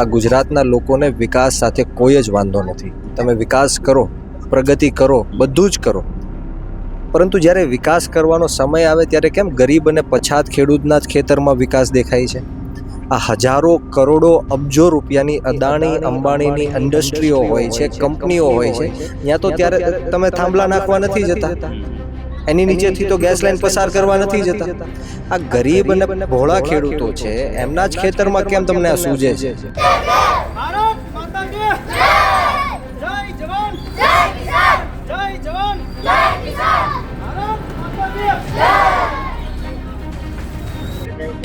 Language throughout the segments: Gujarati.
આ ગુજરાતના લોકોને વિકાસ સાથે કોઈ જ વાંધો નથી. તમે વિકાસ કરો, પ્રગતિ કરો, બધું જ કરો, પરંતુ જ્યારે વિકાસ કરવાનો સમય આવે ત્યારે કેમ ગરીબ અને પછાત ખેડૂતના જ ખેતરમાં વિકાસ દેખાય છે? આ હજારો કરોડો અબજો રૂપિયાની અદાણી અંબાણીની ઇન્ડસ્ટ્રીઓ હોય છે, કંપનીઓ હોય છે, ત્યાં તો ત્યારે તમે થાંભલા નાખવા નથી જતા, એની નીચેથી તો ગેસ લાઈન પસાર કરવા નથી જતા. આ ગરીબ અને ભોળા ખેડૂતો છે, એમના જ ખેતરમાં કેમ તમને આ સૂજે છે?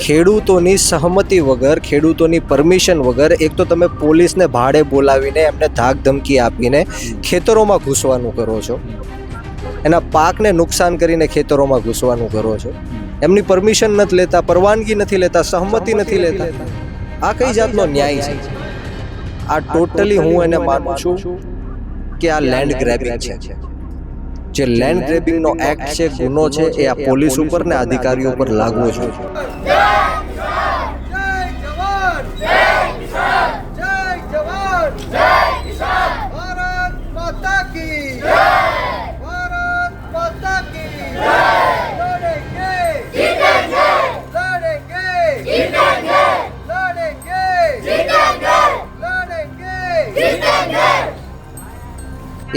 ખેડૂતોની સહમતિ વગર, ખેડૂતોની પરમિશન વગર એક તો તમે પોલીસને ભાડે બોલાવીને એમને ધાક ધમકી આપીને ખેતરોમાં ઘૂસવાનું કરો છો, એના પાકને નુકસાન કરીને ખેતરોમાં ઘૂસવાનું કરો છો, એમની પરમિશન નથી લેતા, પરવાનગી નથી લેતા, સહમતિ નથી લેતા. આ કઈ જાતનો ન્યાય છે? આ ટોટલી હું એને માનું છું કે આ લેન્ડ ગ્રેબિંગ છે. જે લેન્ડ ગ્રેબિંગનો એક્ટ છે, ગુનો છે, એ આ પોલીસ ઉપર ને અધિકારીઓ પર લાગવો જોઈએ.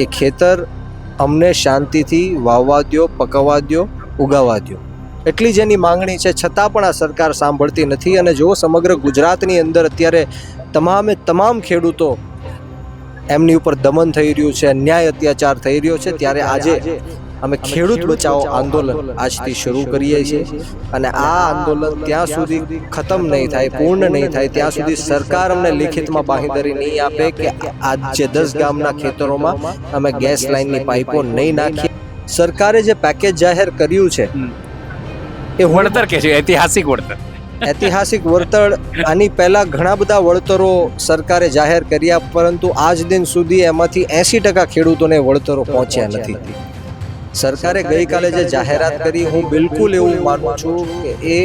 એ ખેતર અમને શાંતિથી વાવવા દો, પકવવા દો, ઉગાવવા દો, એટલી જ એની માંગણી છે. છતાં પણ આ સરકાર સાંભળતી નથી. અને જો સમગ્ર ગુજરાતની અંદર અત્યારે તમામ ખેડૂતો એમની ઉપર દમન થઈ રહ્યું છે, અન્યાય અત્યાચાર થઈ રહ્યો છે, ત્યારે આજે અમે ખેડૂત બચાવો આંદોલન આજથી શરૂ કરીએ છીએ. અને આ આંદોલન ત્યાં સુધી ખતમ નહીં થાય, પૂર્ણ નહીં થાય, ત્યાં સુધી સરકાર અમને લિખિતમાં બાંહેધરી નહીં આપે કે આ જે 10 ગામના ખેતરોમાં અમે ગેસ લાઇનની પાઇપો નહીં નાખીએ. સરકારે જે પેકેજ જાહેર કર્યું છે એ વળતર કે છે, ઐતિહાસિક વળતર. ઐતિહાસિક વળતર, આની પહેલા ઘણા બધા વળતરો સરકારે જાહેર કર્યા, પરંતુ આજ દિન સુધી એમાંથી 80% ખેડૂતોને વળતરો પહોંચ્યા નથી. સરકારે ગઈકાલે જે જાહેરાત કરી, હું બિલકુલ એવું માનું છું કે એ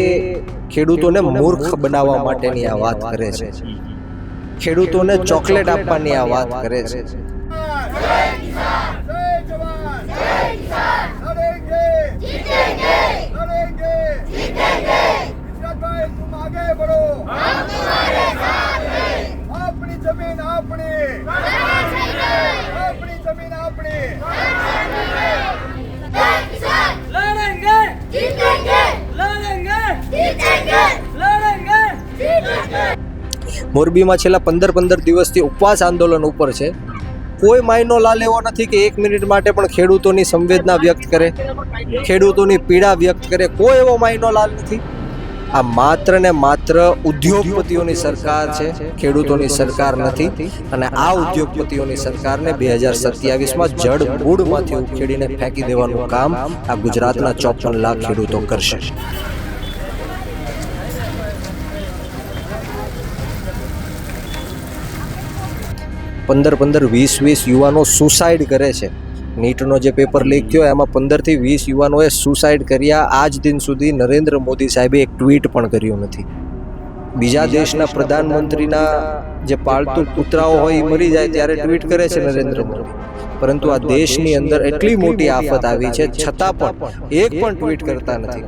ખેડૂતોને મૂર્ખ બનાવવા માટેની આ વાત કરે છે, ખેડૂતોને ચોકલેટ આપવાની આ વાત કરે છે. મોરબીમાં છેલ્લા 15 દિવસથી ઉપવાસ આંદોલન ઉપર છે. કોઈ માયનો લેવો નથી કે 1 મિનિટ માટે પણ ખેડૂતોની સંવેદના વ્યક્ત કરે, ખેડૂતોની પીડા વ્યક્ત કરે. કોઈ એવો માયનો નથી. આ માત્ર ને માત્ર ઉદ્યોગપતિઓની સરકાર છે, ખેડૂતોની સરકાર નથી. અને આ ઉદ્યોગપતિઓની સરકારને 2027માં જડ મૂળમાંથી ઉખેડીને ફેંકી દેવાનું કામ આ ગુજરાતના 54 લાખ ખેડૂતો કરશે. પંદર 20 યુવાનો સુસાઇડ કરે છે. નીટનો જે પેપર લીક થયો એમાં 15 થી 20 યુવાનોએ સુસાઇડ કર્યા. આજ દિન સુધી નરેન્દ્ર મોદી સાહેબે એક ટ્વીટ પણ કર્યું નથી. બીજા દેશના પ્રધાનમંત્રીના જે પાળતુ કૂતરાઓ હોય એ મરી જાય ત્યારે ટ્વીટ કરે છે નરેન્દ્ર મોદી, પરંતુ આ દેશની અંદર એટલી મોટી આફત આવી છે છતાં પણ એક પણ ટ્વીટ કરતા નથી.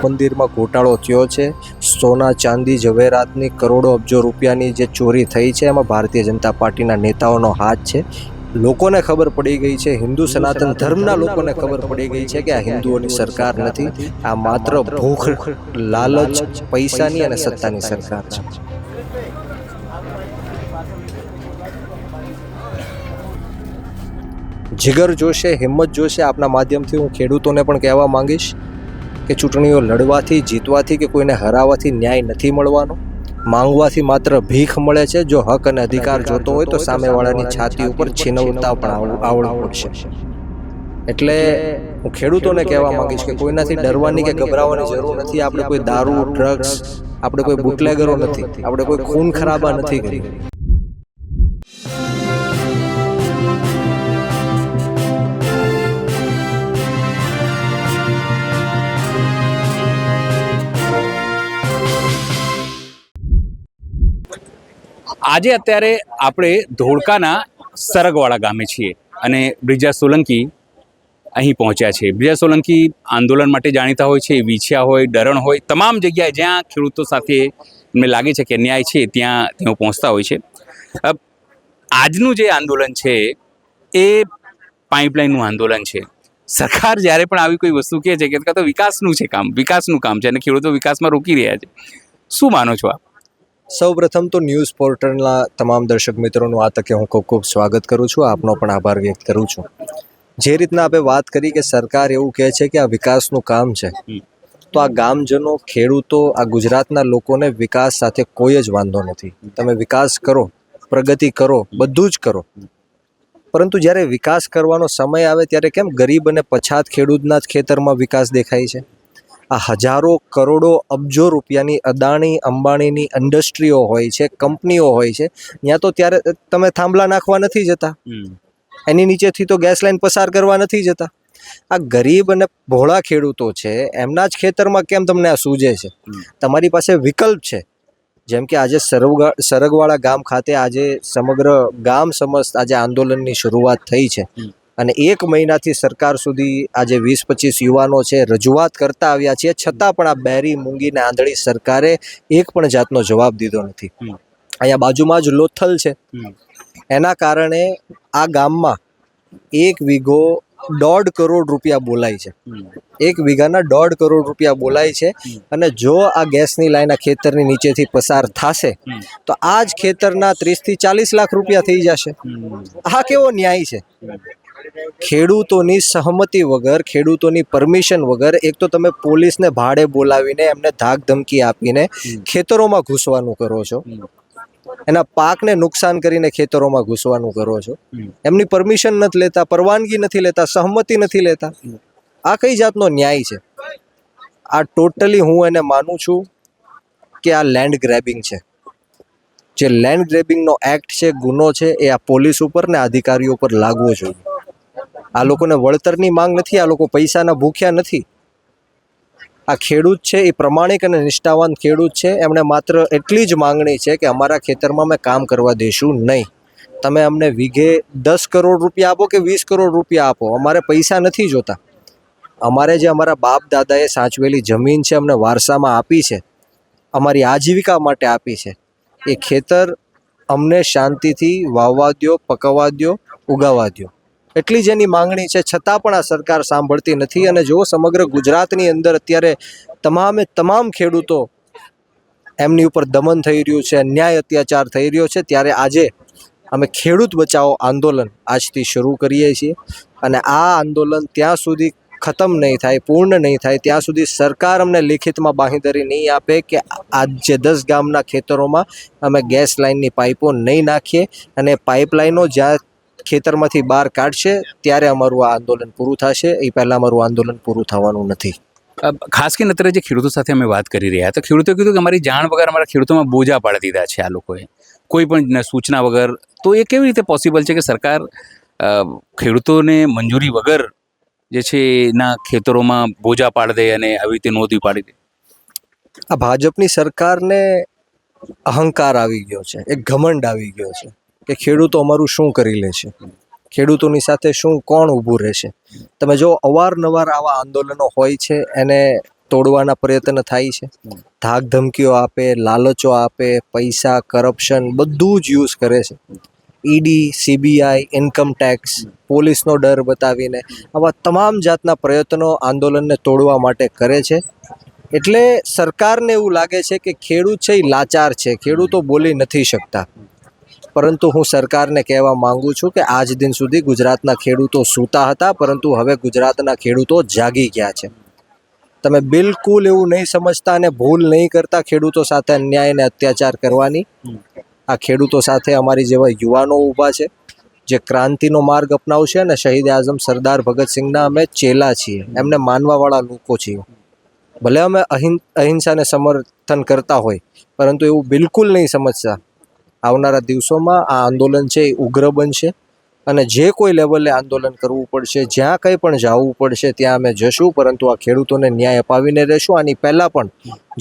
મંદિરમાં ઘોટાળો થયો છે, સોના ચાંદી જવેરાતની કરોડો અબજો રૂપિયાની જે ચોરી થઈ છે એમાં ભારતીય જનતા પાર્ટીના નેતાઓનો હાથ છે. લોકોને ખબર પડી ગઈ છે, હિન્દુ સનાતન ધર્મના લોકોને ખબર પડી ગઈ છે કે આ હિન્દુઓની સરકાર નથી, આ માત્ર ભૂખ, લાલચ, પૈસાની અને સત્તાની સરકાર છે. જીગર જોશે, હિંમત જોશે. આપના માધ્યમથી હું ખેડૂતોને પણ કહેવા માંગીશ કે ચૂંટણીઓ લડવાથી, જીતવાથી કે કોઈને હરાવવાથી ન્યાય નથી મળવાનો. માંગવાથી માત્ર ભીખ મળે છે. જો હક અને અધિકાર જોતો હોય તો સામેવાળાની છાતી ઉપર છીનવતા પણ આવડવું પડશે. એટલે હું ખેડૂતોને કહેવા માંગીશ કે કોઈનાથી ડરવાની કે ગભરાવાની જરૂર નથી. આપણે કોઈ દારૂ, ડ્રગ્સ, આપણે કોઈ બુટલેગરો નથી, આપણે કોઈ ખૂન ખરાબા નથી કરી. આજે અત્યારે આપણે ધોળકાના સરગવાડા ગામે છીએ અને બ્રિજા સોલંકી અહીં પહોંચ્યા છે. બ્રિજા સોલંકી આંદોલન માટે જાણીતા હોય છે. વિછ્યા હોય, ડરણ હોય, તમામ જગ્યાએ જ્યાં ખેડૂતો સાથે એમને લાગે છે કે અન્યાય છે ત્યાં તેઓ પહોંચતા હોય છે. આજનું જે આંદોલન છે એ પાઇપલાઇનનું આંદોલન છે. સરકાર જ્યારે પણ આવી કોઈ વસ્તુ કહે છે કે તો વિકાસનું કામ છે અને ખેડૂતો વિકાસમાં રોકી રહ્યા છે. શું માનો છો આપ? સૌપ્રથમ તો ન્યૂઝ પોર્ટલના તમામ દર્શક મિત્રોનું આ તકે હું ખૂબ ખૂબ સ્વાગત કરું છું. આપનો પણ આભાર વ્યક્ત કરું છું. જે રીતના આપણે વાત કરી કે સરકાર એવું કહે છે કે આ વિકાસનું કામ છે, તો આ ગામજનો, ખેડૂતો, આ ગુજરાતના લોકોને વિકાસ સાથે કોઈ જ વાંધો નથી. તમે વિકાસ કરો, પ્રગતિ કરો, બધું જ કરો, પરંતુ જ્યારે વિકાસ કરવાનો સમય આવે ત્યારે કેમ ગરીબ અને પછાત ખેડૂતના જ ખેતરમાં વિકાસ દેખાય છે? આ હજારો કરોડો અબજો રૂપિયાની અદાણી અંબાણીની ઇન્ડસ્ટ્રીઓ હોય છે, કંપનીઓ હોય છે, ત્યાં તો ત્યારે તમે થાંભલા નાખવા નથી જતા, એની નીચેથી તો ગેસ લાઈન પસાર કરવા નથી જતા. આ ગરીબ અને ભોળા ખેડૂતો છે, એમના જ ખેતરમાં કેમ તમને આ સૂજે છે? તમારી પાસે વિકલ્પ છે. જેમ કે આજે સરગવાડા ગામ ખાતે આજે સમગ્ર ગામ સમસ્ત આજે આંદોલનની શરૂઆત થઈ છે અને 1 મહિનાથી સરકાર સુધી આજે 20-25 યુવાનો છે રજૂઆત કરતા આવ્યા છે, છતાં પણ આ બેરી મૂંગી ને આંધળી સરકારે એક પણ જાતનો જવાબ દીધો નથી. અહીંયા બાજુમાં જ લોથલ છે, એના કારણે આ ગામમાં 1 વીઘો 1.5 કરોડ રૂપિયા બોલાય છે. 1 વીઘાના 1.5 કરોડ રૂપિયા બોલાય છે અને જો આ ગેસની લાઈન આ ખેતરની નીચેથી પસાર થશે તો આ જ ખેતરના 30-40 લાખ રૂપિયા થઈ જશે. આ કેવો ન્યાય છે? ખેડૂતોની સહમતિ વગર, ખેડૂતોની પરમિશન વગર એક તો તમે પોલીસને ભાડે બોલાવીને એમને ધાક ધમકી આપીને ખેતરોમાં ઘૂસવાનું કરો છો, એના પાકને નુકસાન કરીને ખેતરોમાં ઘૂસવાનું કરો છો, એમની પરમિશન નથી લેતા, પરવાનગી નથી લેતા, સહમતિ નથી લેતા. આ કઈ જાતનો ન્યાય છે? આ ટોટલી હું એને માનું છું કે આ લેન્ડ ગ્રેબિંગ છે. જે લેન્ડ ગ્રેબિંગનો એક્ટ છે, ગુનો છે, એ આ પોલીસ ઉપર ને અધિકારીઓ પર લાગવો જોઈએ. આ લોકોને વળતરની માંગ નથી, આ લોકો પૈસાના ભૂખ્યા નથી. આ ખેડૂત છે એ પ્રમાણિક અને નિષ્ઠાવાન ખેડૂત છે. એમણે માત્ર એટલી જ માંગણી છે કે અમારા ખેતરમાં અમે કામ કરવા દઈશું નહીં. તમે અમને વીઘે 10 કરોડ રૂપિયા આપો કે 20 કરોડ રૂપિયા આપો, અમારે પૈસા નથી જોતા. અમારે જે અમારા બાપ દાદાએ સાચવેલી જમીન છે, અમને વારસામાં આપી છે, અમારી આજીવિકા માટે આપી છે, એ ખેતર અમને શાંતિથી વાવવા દ્યો, પકવવા દ્યો, ઉગાવવા દ્યો, એટલી જ એની માંગણી છે. છતાં પણ આ સરકાર સાંભળતી નથી. અને જો સમગ્ર ગુજરાતની અંદર અત્યારે તમામ ખેડૂતો એમની ઉપર દમન થઈ રહ્યું છે, અન્યાય અત્યાચાર થઈ રહ્યો છે, ત્યારે આજે અમે ખેડૂત બચાવો આંદોલન આજથી શરૂ કરીએ છીએ અને આ આંદોલન ત્યાં સુધી ખતમ નહીં થાય, પૂર્ણ નહીં થાય ત્યાં સુધી સરકાર અમને લિખિતમાં બાંહેધરી નહીં આપે કે આ જે 10 ગામના ખેતરોમાં અમે ગેસ લાઇનની પાઇપો નહીં નાખીએ અને પાઇપલાઇનો જ્યાં ખેતરમાંથી બહાર કાઢશે ત્યારે અમારું આ આંદોલન પૂરું થશે. એ પહેલાં અમારું આંદોલન પૂરું થવાનું નથી. ખાસ કરીને અત્યારે જે ખેડૂતો સાથે અમે વાત કરી રહ્યા તો ખેડૂતોએ કીધું કે અમારી જાણ વગર અમારા ખેડૂતોમાં બોજા પાડી દીધા છે આ લોકોએ, કોઈ પણ સૂચના વગર. તો એ કેવી રીતે પોસિબલ છે કે સરકાર ખેડૂતોને મંજૂરી વગર જે છે એના ખેતરોમાં બોજા પાડી દે અને આવી રીતે નોંધી પાડી દે? આ ભાજપની સરકારને અહંકાર આવી ગયો છે, એક ઘમંડ આવી ગયો છે કે ખેડૂતો અમારું શું કરી લે છે, ખેડૂતોની સાથે કોણ ઊભું રહેશે. તમે જો અવારનવાર આવા આંદોલનો હોય છે, એને તોડવાના પ્રયત્ન થાય છે, ધાક ધમકીઓ આપે, લાલચો આપે, પૈસા, કરપ્શન બધું જ યુઝ કરે છે. ઈડી, સીબીઆઈ, ઇન્કમ ટેક્સ, પોલીસનો ડર બતાવીને આવા તમામ જાતના પ્રયત્નો આંદોલનને તોડવા માટે કરે છે. એટલે સરકારને એવું લાગે છે કે ખેડૂત છે એ લાચાર છે, ખેડૂતો બોલી નથી શકતા. પરંતુ હું સરકારને કહેવા માંગુ છું કે આજ દિન સુધી ગુજરાતના ખેડૂતો સૂતા હતા, પરંતુ હવે ગુજરાતના ખેડૂતો જાગી ગયા છે. તમે બિલકુલ એવું નહીં સમજતા અને ભૂલ નહીં કરતા ખેડૂતો સાથે અન્યાય અને અત્યાચાર કરવાની. આ ખેડૂતો સાથે અમારી જેવા યુવાનો ઊભા છે જે ક્રાંતિનો માર્ગ અપનાવશે અને શહીદ આઝમ સરદાર ભગતસિંહના અમે ચેલા છીએ, એમને માનવાવાળા લોકો છીએ. ભલે અમે અહિંસાને સમર્થન કરતા હોય, પરંતુ એવું બિલકુલ નહીં સમજતા. આવનારા દિવસોમાં આ આંદોલન છે એ ઉગ્ર બનશે અને જે કોઈ લેવલે આંદોલન કરવું પડશે, જ્યાં કંઈ પણ જવું પડશે ત્યાં અમે જશું, પરંતુ આ ખેડૂતોને ન્યાય અપાવીને રહેશું. આની પહેલાં પણ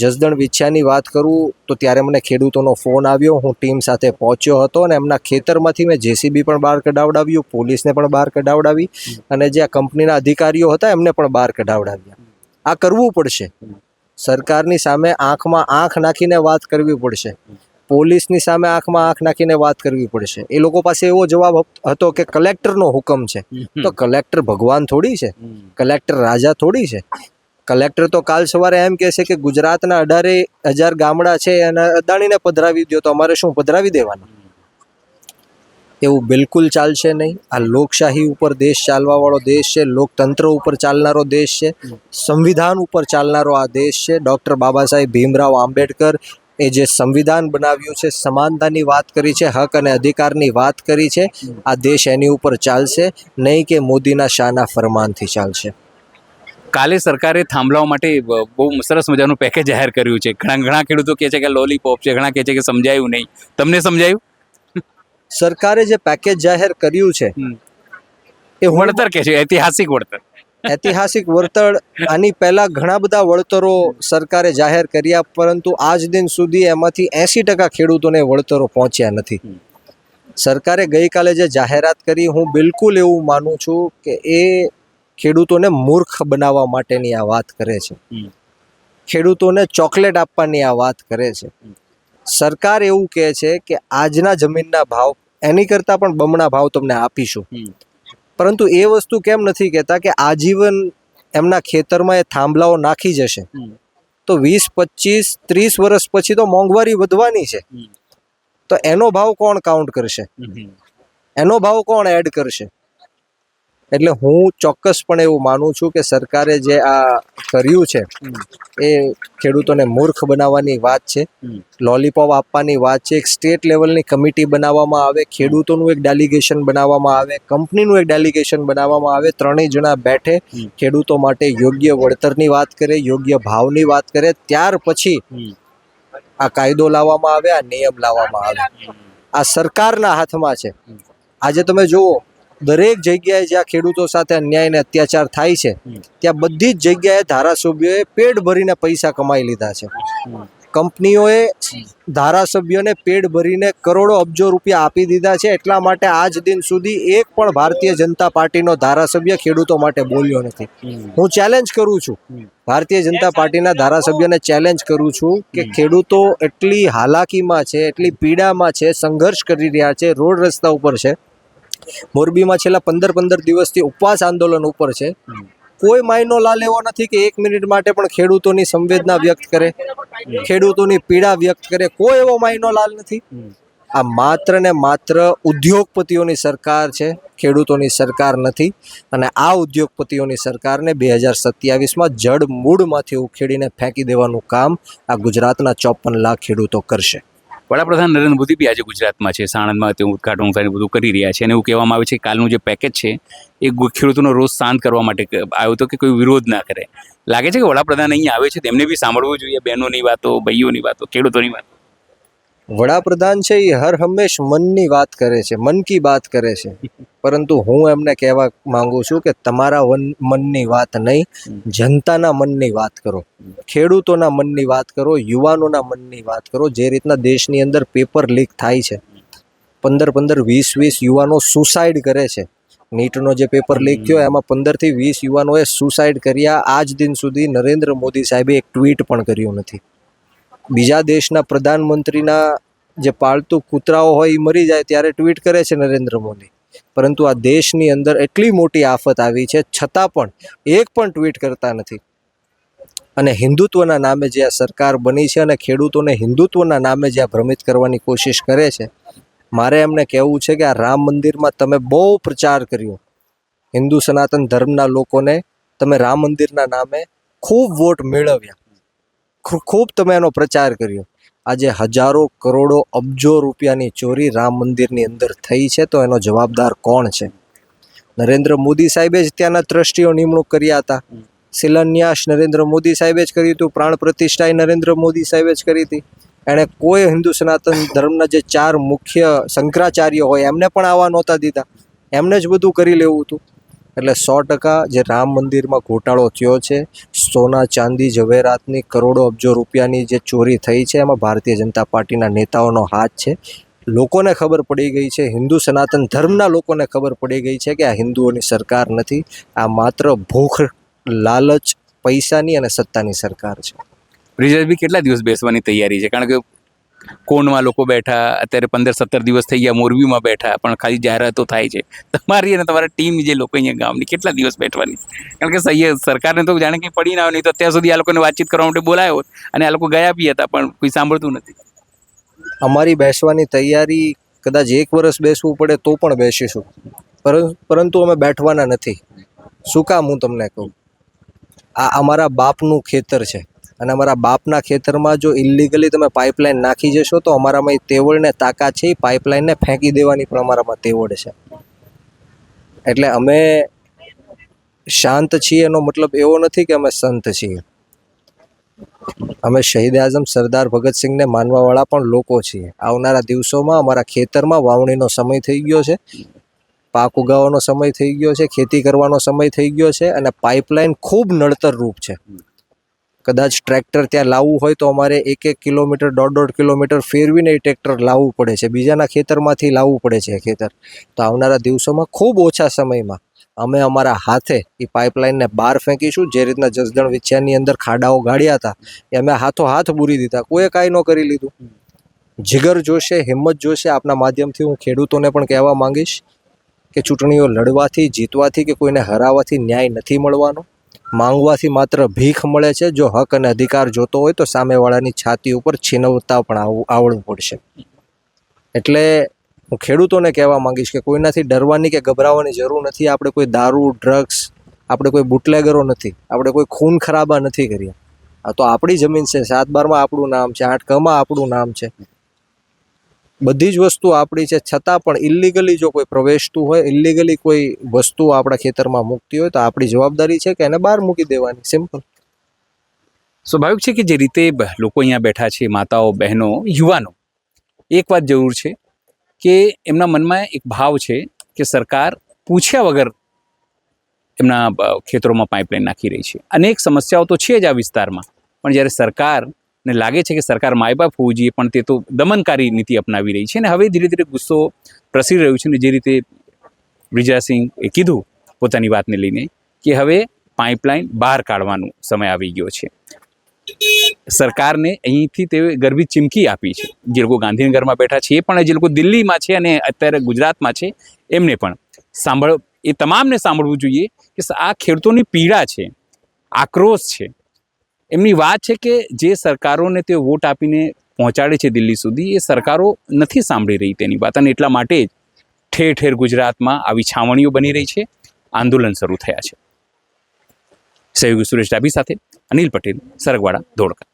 જસદણ વિછ્યાની વાત કરું તો ત્યારે મને ખેડૂતોનો ફોન આવ્યો, હું ટીમ સાથે પહોંચ્યો હતો અને એમના ખેતરમાંથી મેં જેસીબી પણ બહાર કઢાવડાવ્યું, પોલીસને પણ બહાર કઢાવડાવી અને જે આ કંપનીના અધિકારીઓ હતા એમને પણ બહાર કઢાવડાવ્યા. આ કરવું પડશે. સરકારની સામે આંખમાં આંખ નાખીને વાત કરવી પડશે, પોલીસની સામે આંખમાં આંખ નાખીને વાત કરવી પડશે. એ લોકો પાસે એવો જવાબ હતો કે કલેક્ટરનો હુકમ છે. તો કલેક્ટર ભગવાન થોડી છે, કલેક્ટર રાજા થોડી છે. કલેક્ટર તો કાલ સવારે એમ કહેશે કે ગુજરાતના 18,000 ગામડા છે અને અદાણીને પધરાવી દો, તો અમારે શું પધરાવી દેવાના? એવું બિલકુલ ચાલશે નહીં. આ લોકશાહી ઉપર દેશ ચાલવાવાળો દેશ છે, લોકતંત્ર ઉપર ચાલનારો દેશ છે, સંવિધાન ઉપર ચાલનારો આ દેશ છે. ડૉક્ટર બાબા સાહેબ ભીમરાવ આંબેડકર એ જે સંવિધાન બનાવ્યું છે, સમાનતાની વાત કરી છે, હક અને અધિકારની વાત કરી છે, આ દેશ એની ઉપર ચાલશે, નહીં કે મોદીના શાહના ફરમાનથી ચાલશે. કાલે સરકારે થાંભલાઓ માટે બહુ સરસ મજાનું પેકેજ જાહેર કર્યું છે. ઘણા ખેડૂતો કહે છે કે લોલીપોપ છે, ઘણા કહે છે કે સમજાયું નહીં. તમને સમજાયું? સરકારે જે પેકેજ જાહેર કર્યું છે એ વળતર કે છે, ઐતિહાસિક વળતર. ઐતિહાસિક વળતર, આની પહેલા ઘણા બધા વળતરો સરકારે જાહેર કર્યા, પરંતુ આજ દિન સુધી એમાંથી 80% ખેડૂતોને વળતરો પહોંચ્યા નથી. સરકારે ગઈકાલે જે જાહેરાત કરી, હું બિલકુલ એવું માનું છું કે એ ખેડૂતોને મૂર્ખ બનાવવા માટેની આ વાત કરે છે. ખેડૂતોને ચોકલેટ આપવાની આ વાત કરે છે. સરકાર એવું કહે છે કે આજના જમીનના ભાવ એની કરતાં પણ બમણા ભાવ તમને આપીશું, પરંતુ એ વસ્તુ કેમ નથી કહેતા કે આજીવન એમના ખેતરમાં એ થાંભલાઓ નાખી જશે તો 20, 25, 30 વર્ષ પછી તો મોંઘવારી વધવાની છે. તો એનો ભાવ કોણ કાઉન્ટ કરશે? એનો ભાવ કોણ એડ કરશે? એટલે હું ચોક્કસપણે એવું માનું છું કે સરકારે જે આ કર્યું છે એ ખેડૂતોને મૂર્ખ બનાવવાની વાત છે, લોલીપોપ આપવાની વાત છે. એક સ્ટેટ લેવલની કમિટી બનાવવામાં આવે, ખેડૂતોનું એક ડેલિગેશન બનાવવામાં આવે, કંપનીનું એક ડેલિગેશન બનાવવામાં આવે, ત્રણેય જણા બેઠે ખેડૂતો માટે યોગ્ય વળતરની વાત કરે, યોગ્ય ભાવની વાત કરે, ત્યાર પછી આ કાયદો લાવવામાં આવે, આ નિયમ લાવવામાં આવે. આ સરકારના હાથમાં છે. આજે તમે જુઓ, દરેક જગ્યાએ જ્યાં ખેડૂતો સાથે અન્યાય અને અત્યાચાર થાય છે ત્યાં બધી જ જગ્યાએ ધારાસભ્યોએ પેટ ભરીને પૈસા કમાઈ લીધા છે. કંપનીઓએ ધારાસભ્યોને પેટ ભરીને કરોડો અબજો રૂપિયા આપી દીધા છે. એટલા માટે આજ દિન સુધી એક પણ ભારતીય જનતા પાર્ટીનો ધારાસભ્ય ખેડૂતો માટે બોલ્યો નથી. હું ચેલેન્જ કરું છું, ભારતીય જનતા પાર્ટીના ધારાસભ્યોને ચેલેન્જ કરું છું કે ખેડૂતો એટલી હાલાકીમાં છે, એટલી પીડામાં છે, સંઘર્ષ કરી રહ્યા છે, રોડ રસ્તા ઉપર છે. મોરબીમાં છેલ્લા 15 દિવસથી ઉપવાસ આંદોલન ઉપર છે. કોઈ માયનો લાલ એવો નથી કે 1 મિનિટ માટે પણ ખેડૂતોની સંવેદના વ્યક્ત કરે, ખેડૂતોની પીડા વ્યક્ત કરે. કોઈ એવો માયનો લાલ નથી. આ માત્ર ને માત્ર ઉદ્યોગપતિઓની સરકાર છે, ખેડૂતોની સરકાર નથી. અને આ ઉદ્યોગપતિઓની સરકારને 2027માં જડ મૂળમાંથી ઉખેડીને ફેંકી દેવાનું કામ આ ગુજરાતના 54 લાખ ખેડૂતો કરશે. વડાપ્રધાન નરેન્દ્ર મોદી બી આજે ગુજરાતમાં છે, સાણંદમાં તે ઉદઘાટન બધું કરી રહ્યા છે અને એવું કહેવામાં આવે છે કે કાલનું જે પેકેજ છે એ ખેડૂતોનો રોષ શાંત કરવા માટે આવ્યો હતો કે કોઈ વિરોધ ના કરે. લાગે છે કે વડાપ્રધાન અહીંયા આવે છે, તેમને બી સાંભળવું જોઈએ બહેનોની વાતો, ભાઈઓની વાતો, ખેડૂતોની વાતો. વડાપ્રધાન છે એ હર હંમેશ મનની વાત કરે છે, મન કી બાત કરે છે, પરંતુ હું એમને કહેવા માંગુ છું કે તમારા મનની વાત નહીં, જનતાના મનની વાત કરો, ખેડૂતોના મનની વાત કરો, યુવાનોના મનની વાત કરો. જે રીતના દેશની અંદર પેપર લીક થાય છે, 15, 20 યુવાનો સુસાઇડ કરે છે. નીટનો જે પેપર લીક થયો એમાં 15 થી 20 યુવાનોએ સુસાઇડ કર્યા. આજ દિન સુધી નરેન્દ્ર મોદી સાહેબે એક ટ્વીટ પણ કર્યું નથી. બીજા દેશના પ્રધાનમંત્રીના જે પાળતુ કૂતરાઓ હોય એ મરી જાય ત્યારે ટ્વીટ કરે છે નરેન્દ્ર મોદી, પરંતુ આ દેશની અંદર એટલી મોટી આફત આવી છે છતાં પણ એક પણ ટ્વીટ કરતા નથી. અને હિન્દુત્વના નામે જે આ સરકાર બની છે અને ખેડૂતોને હિન્દુત્વના નામે જે આ ભ્રમિત કરવાની કોશિશ કરે છે, મારે એમને કહેવું છે કે આ રામ મંદિરમાં તમે બહુ પ્રચાર કર્યો, હિન્દુ સનાતન ધર્મના લોકોને તમે રામ મંદિરના નામે ખૂબ વોટ મેળવ્યા, ખૂબ તમે એનો પ્રચાર કર્યો. આજે હજારો કરોડો અબજો રૂપિયાની ચોરી રામ મંદિરની અંદર થઈ છે, તો એનો જવાબદાર કોણ છે? નરેન્દ્ર મોદી સાહેબે જ ત્યાંના ટ્રસ્ટીઓ નિમણૂક કર્યા હતા, શિલાન્યાસ નરેન્દ્ર મોદી સાહેબે જ કર્યું હતું, પ્રાણ પ્રતિષ્ઠા નરેન્દ્ર મોદી સાહેબે જ કરી હતી. એણે કોઈ હિન્દુ સનાતન ધર્મના જે 4 મુખ્ય શંકરાચાર્ય હોય એમને પણ આવવા નહોતા દીધા. એમને જ બધું કરી લેવું હતું. એટલે 100% જે રામ મંદિરમાં ઘોટાળો થયો છે, સોના ચાંદી ઝવેરાતની કરોડો અબજો રૂપિયાની જે ચોરી થઈ છે, એમાં ભારતીય જનતા પાર્ટીના નેતાઓનો હાથ છે. લોકોને ખબર પડી ગઈ છે, હિન્દુ સનાતન ધર્મના લોકોને ખબર પડી ગઈ છે કે આ હિન્દુઓની સરકાર નથી, આ માત્ર ભૂખ, લાલચ, પૈસાની અને સત્તાની સરકાર છે. બ્રિજરાજભાઈ કેટલા દિવસ બેસવાની તૈયારી છે? કારણ કે કોણમાં લોકો બેઠા, અત્યારે 15-17 દિવસ થઈ ગયા, મોરબીમાં બેઠા, પણ ખાલી જાહેરાતો થાય છે. તમારી અને તમારા ટીમ જે લોકો અહીંયા ગામની કેટલા દિવસ બેઠવાની? કારણ કે સરકારને તો જાણે કંઈ પડી ના હોય, નહીં તો અત્યાર સુધી આ લોકોને વાતચીત કરવા માટે બોલાયો અને આ લોકો ગયા બી હતા, પણ કોઈ સાંભળતું નથી. અમારી બેસવાની તૈયારી કદાચ 1 વર્ષ બેસવું પડે તો પણ બેસીશું, પરંતુ અમે બેઠવાના નથી. શું કામ હું તમને કહું, આ અમારા બાપનું ખેતર છે અને અમારા બાપના ખેતરમાં જો ઇલીગલી તમે પાઇપલાઇન નાખી જશો તો અમારામાં એ તેવડ ને તાકાત છે, એ પાઇપલાઇનને ફેંકી દેવાની પણ અમારામાં તેવડ છે. એટલે અમે શાંત છીએ એનો મતલબ એવો નથી કે અમે સંત છીએ. અમે શહીદ આઝમ સરદાર ભગતસિંહને માનવાવાળા પણ લોકો છીએ. આવનારા દિવસોમાં અમારા ખેતરમાં વાવણીનો સમય થઈ ગયો છે, પાક ઉગાવવાનો સમય થઈ ગયો છે, ખેતી કરવાનો સમય થઈ ગયો છે અને પાઇપલાઇન ખૂબ નડતર રૂપ છે. કદાચ ટ્રેક્ટર ત્યાં લાવવું હોય તો અમારે 1-1 કિલોમીટર, 1.5 કિલોમીટર ફેરવીને એ ટ્રેક્ટર લાવવું પડે છે, બીજાના ખેતરમાંથી લાવવું પડે છે ખેતર. તો આવનારા દિવસોમાં ખૂબ ઓછા સમયમાં અમે અમારા હાથે એ પાઇપલાઇનને બહાર ફેંકીશું. જે રીતના જસદણ વિછ્યાની અંદર ખાડાઓ ગાળ્યા હતા એ અમે હાથો હાથ બૂરી દીધા, કોઈએ કાંઈ ન કરી લીધું. જીગર જોશે, હિંમત જોશે. આપના માધ્યમથી હું ખેડૂતોને પણ કહેવા માંગીશ કે ચૂંટણીઓ લડવાથી, જીતવાથી કે કોઈને હરાવવાથી ન્યાય નથી મળવાનો. માંગવાથી માત્ર ભીખ મળે છે. જો હક અને અધિકાર જોતો હોય તો સામેવાળાની છાતી ઉપર છીનવતા પણ આવડવું પડશે. એટલે હું ખેડૂતોને કહેવા માંગીશ કે કોઈનાથી ડરવાની કે ગભરાવાની જરૂર નથી. આપણે કોઈ દારૂ, ડ્રગ્સ, આપણે કોઈ બુટલેગરો નથી, આપણે કોઈ ખૂન ખરાબા નથી કર્યા. આ તો આપણી જમીન છે, 7/12માં આપણું નામ છે, 8 આપણું નામ છે, બધી જ વસ્તુ આપણી છે. છતાં પણ ઇલીગલી જો કોઈ પ્રવેશતું હોય, ઇલીગલી કોઈ વસ્તુ આપણા ખેતરમાં મૂકતી હોય તો આપણી જવાબદારી છે કે એને બહાર મૂકી દેવાની. સિમ્પલ. સ્વાભાવિક છે કે જે રીતે લોકો અહીંયા બેઠા છે, માતાઓ, બહેનો, યુવાનો, એક વાત જરૂર છે કે એમના મનમાં એક ભાવ છે કે સરકાર પૂછ્યા વગર એમના ખેતરોમાં પાઇપલાઇન નાખી રહી છે. અનેક સમસ્યાઓ તો છે જ આ વિસ્તારમાં, પણ જ્યારે સરકારને લાગે છે કે સરકાર માય-બાપ હોવું જોઈએ, પણ તે તો દમનકારી નીતિ અપનાવી રહી છે અને હવે ધીરે ધીરે ગુસ્સો પ્રસરી રહ્યું છે. અને જે રીતે બ્રિજરાજસિંહે કીધું પોતાની વાતને લઈને કે હવે પાઇપલાઇન બહાર કાઢવાનો સમય આવી ગયો છે. સરકારને અહીંથી તે ગર્ભી ચીમકી આપી છે. જે લોકો ગાંધીનગરમાં બેઠા છે એ પણ, જે લોકો દિલ્હીમાં છે અને અત્યારે ગુજરાતમાં છે, એમને પણ એ તમામને સાંભળવું જોઈએ કે આ ખેડૂતોની પીડા છે, આક્રોશ છે. એમની વાત છે કે જે સરકારોને તે વોટ આપીને પહોંચાડે છે દિલ્હી સુધી, એ સરકારો નથી સાંભળી રહી તેની વાત. અને એટલા માટે જ ઠેર ઠેર ગુજરાતમાં આવી છાવણીઓ બની રહી છે, આંદોલન શરૂ થયા છે. સહયોગી સુરેશ ડાભી સાથે અનિલ પટેલ, સરગવાડા, ધોળકા.